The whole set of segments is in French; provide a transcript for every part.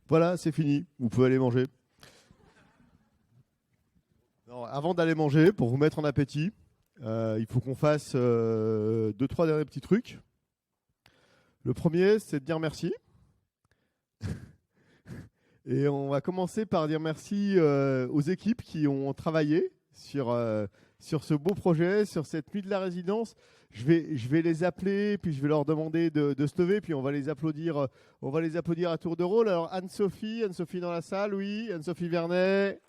Voilà, c'est fini. Vous pouvez aller manger. Alors, avant d'aller manger, pour vous mettre en appétit, il faut qu'on fasse 2-3 derniers petits trucs. Le premier, c'est de dire merci. Et on va commencer par dire merci aux équipes qui ont travaillé sur ce beau projet, sur cette nuit de la résidence. Je vais les appeler, puis je vais leur demander de se lever, puis on va les applaudir à tour de rôle. Alors Anne-Sophie dans la salle, oui, Anne-Sophie Vernet.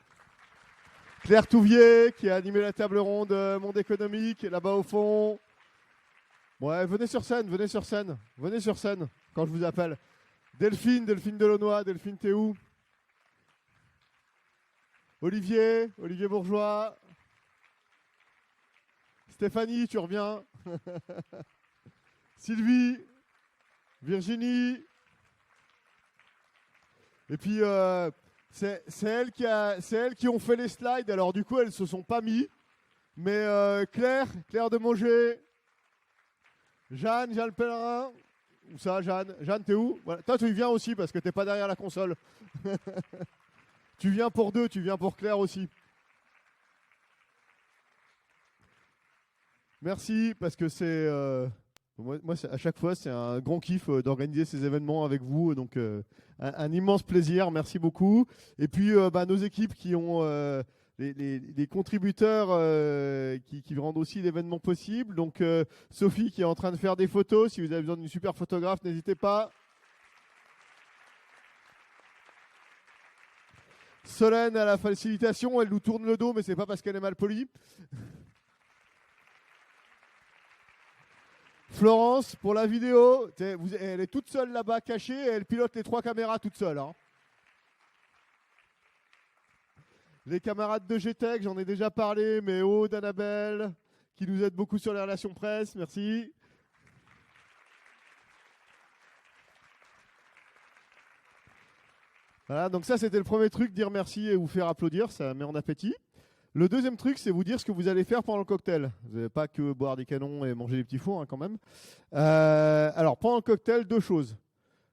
Claire Touvier, qui a animé la table ronde Monde économique, là-bas au fond. Ouais, venez sur scène, quand je vous appelle. Delphine Delaunoy, Delphine, t'es où? Olivier Bourgeois. Stéphanie, tu reviens. Sylvie, Virginie. Et puis, c'est elles qui ont fait les slides. Alors, du coup, elles se sont pas mis. Mais Claire de Monger. Jeanne Pellerin. Où ça, Jeanne? Jeanne, t'es où? Voilà. Toi, tu viens aussi parce que t'es pas derrière la console. Tu viens pour deux, tu viens pour Claire aussi. Merci, parce que c'est... moi à chaque fois, c'est un grand kiff d'organiser ces événements avec vous. Donc, un immense plaisir. Merci beaucoup. Et puis, nos équipes qui ont... les contributeurs qui rendent aussi l'événement possible. Donc, Sophie qui est en train de faire des photos. Si vous avez besoin d'une super photographe, n'hésitez pas. Solène à la facilitation, elle nous tourne le dos, mais c'est pas parce qu'elle est mal polie. Florence, pour la vidéo, elle est toute seule là-bas, cachée, et elle pilote les 3 caméras toute seule. Hein. Les camarades de GTEC, j'en ai déjà parlé, mais Aude, Annabelle, qui nous aident beaucoup sur les relations presse, merci. Voilà, donc ça c'était le premier truc, dire merci et vous faire applaudir, ça met en appétit. Le deuxième truc, c'est vous dire ce que vous allez faire pendant le cocktail. Vous n'avez pas que boire des canons et manger des petits fours hein, quand même. Alors pendant le cocktail, 2 choses.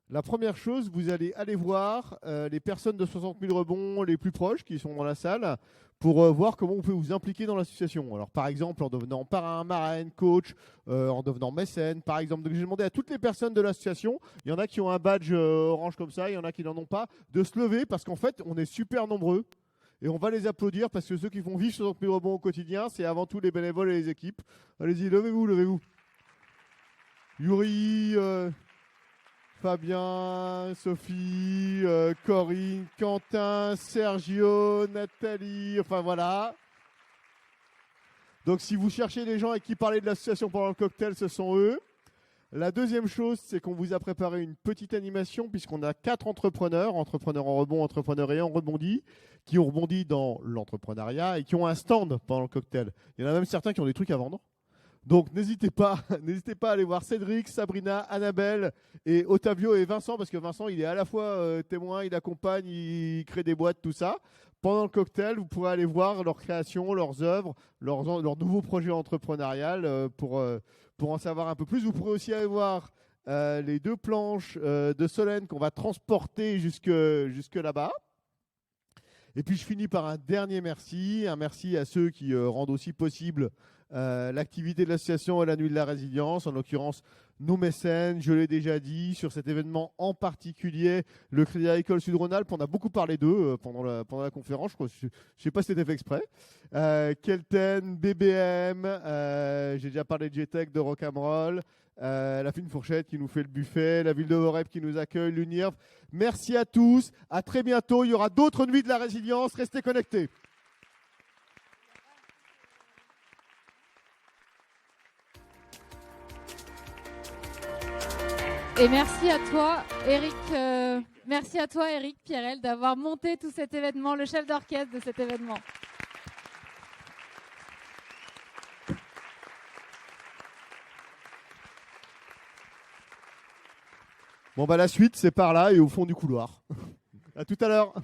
La première chose, vous allez aller voir les personnes de 60 000 rebonds les plus proches qui sont dans la salle pour voir comment vous pouvez vous impliquer dans l'association. Alors par exemple en devenant parrain, marraine, coach, en devenant mécène par exemple. Donc j'ai demandé à toutes les personnes de l'association, il y en a qui ont un badge orange comme ça, il y en a qui n'en ont pas, de se lever parce qu'en fait on est super nombreux. Et on va les applaudir parce que ceux qui font vivre 60 000 rebonds au quotidien, c'est avant tout les bénévoles et les équipes. Allez-y, levez-vous. Yuri, Fabien, Sophie, Corinne, Quentin, Sergio, Nathalie, enfin voilà. Donc si vous cherchez des gens avec qui parler de l'association pendant le cocktail, ce sont eux. La deuxième chose, c'est qu'on vous a préparé une petite animation puisqu'on a 4 entrepreneurs en rebond, entrepreneurs et en rebondi, qui ont rebondi dans l'entrepreneuriat et qui ont un stand pendant le cocktail. Il y en a même certains qui ont des trucs à vendre. Donc n'hésitez pas à aller voir Cédric, Sabrina, Annabelle et Ottavio et Vincent, parce que Vincent, il est à la fois témoin, il accompagne, il crée des boîtes, tout ça. Pendant le cocktail, vous pourrez aller voir leurs créations, leurs œuvres, leurs nouveaux projets entrepreneuriales pour en savoir un peu plus. Vous pourrez aussi aller voir les 2 planches de Solène qu'on va transporter jusque là-bas. Et puis je finis par un dernier merci, un merci à ceux qui rendent aussi possible l'activité de l'association et la nuit de la résilience, en l'occurrence nos mécènes, je l'ai déjà dit, sur cet événement en particulier, le Crédit Agricole Sud-Rhône-Alpes, on a beaucoup parlé d'eux pendant la conférence, je ne sais pas si c'était fait exprès. Kelten, BBM, j'ai déjà parlé de GTEC, de Rocamroll, la Fine Fourchette qui nous fait le buffet, la ville de Vorep qui nous accueille, l'UNIRV. Merci à tous, à très bientôt, il y aura d'autres nuits de la résilience, restez connectés. Et merci à toi, Eric Pierrel, d'avoir monté tout cet événement, le chef d'orchestre de cet événement. Bon, la suite, c'est par là et au fond du couloir. À tout à l'heure.